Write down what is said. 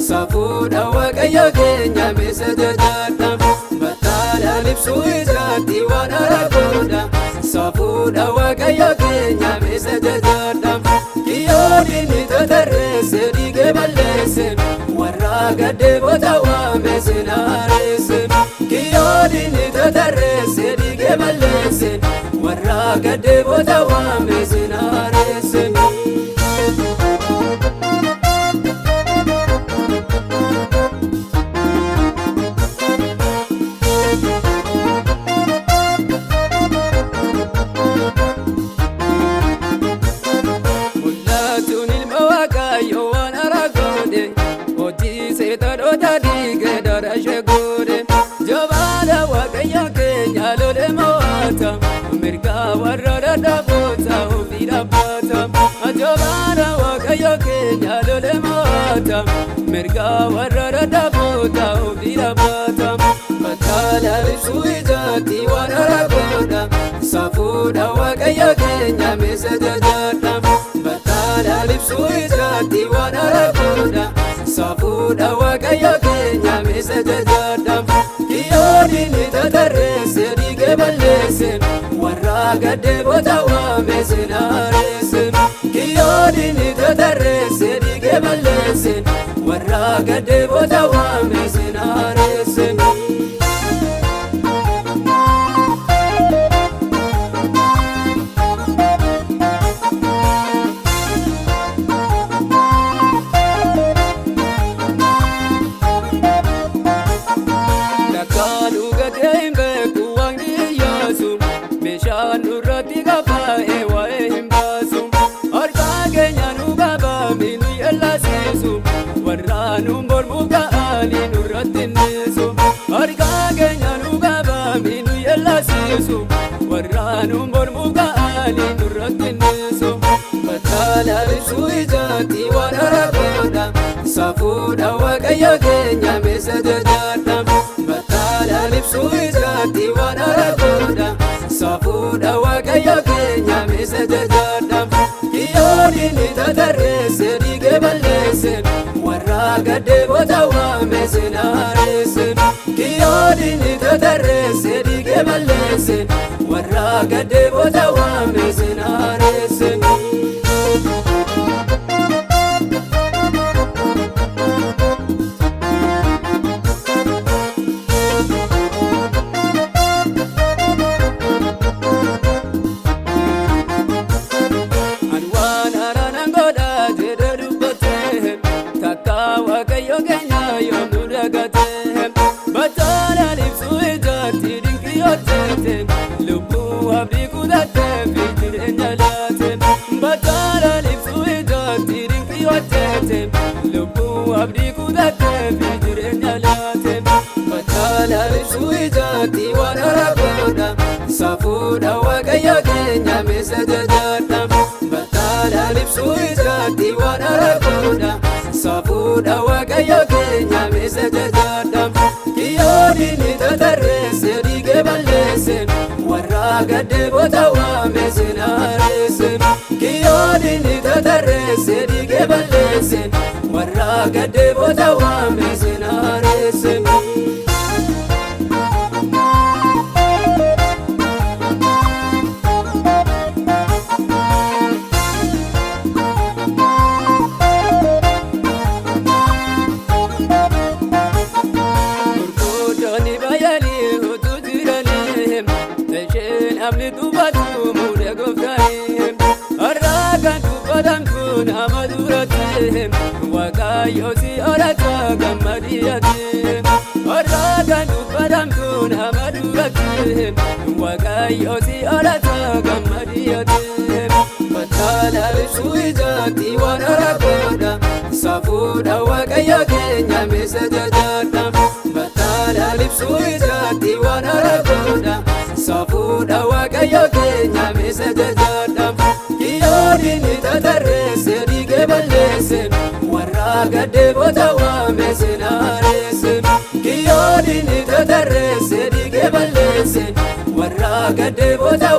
Safuudha waaqayyo keenya meessa jajaadha Batala libsuu isaatti waan aragoodha Safuudha waaqayyo keenya meessa jajaadha Kiyyoodin ni totarreesse dhiige balleesse Warra gaddeebota waameesse naareesse Kiyyoodin ni totarreesse dhiige balleesse Warra gaddeebota waameesse naareesse warra dabota ofira bata ajabara wakayo kenya lole mata merga warra dabota ofira bata Batala libsuu isaatti waan aragoodha Safuudha waaqayyo keenya meessa jajaadha Batala libsuu isaatti waan aragoodha Safuudha waaqayyo keenya meessa jajaadha Kiyyoodin ni totarreesse dhiige balleesse Warra gaddeebota waameesse naareesse Kiyyoodin ni totarreesse dhiige balleesse Warra gaddeebota waameesse naareesse Warraanun bormuka ani nurrattinnisu Harka keenya nu qabami nu yeellasiisu Warraanun bormuka ani nurrattinnisu Batala libsuu isaatti waan aragoodha Safuudha waaqayyo keenya meessa jajaadha Batala libsuu isaatti waan aragoodha Safuudha waaqayyo keenya meessa jajaadha Kiyyoodin ni totarreesse dhiige balleesse Warra gaddeebota waameesse naareesse Kiyyoodin ni totarreesse dhiige balleesse Warra gaddeebota waameesse naareesse Batala libsuu isaatti dinqiyyootteete Lubbuu abdii kutattee fi jireenya laate Batala libsuu isaatti dinqiyyootteete Lubbuu abdii kutattee fi jireenya laate Batala libsuu isaatti waan aragoodha Safuudha waaqayyo keenya meessa jajaadha Batala libsuu isaatti waan aragoodha Safuudha waaqayyo keenya meessa jajaadha Kiyyoodin ni totarreesse dhiige balleesse Warra gaddeebota waameesse naareesse Kiyyoodin ni totarreesse dhiige balleesse Warra gaddeebota waameesse naareesse Waaqayyooti olata gammadiyati Orra kan dubbadamtu nama duratti Waaqayyooti olata gammadiyati Battala ibsuu ijaatti waan aragoodha Safuudha Waaqayyo keenya meesa jajaadha Battala ibsuu ijaatti waan aragoodha Safuudha Waaqayyo keenya meesa jajaadha Kiyoodini tatarreesse dhiige balleesse Warra gaddeebota waamese naareesse Kiyoodini tatarreesse dhiige balleesse Warra gaddeebota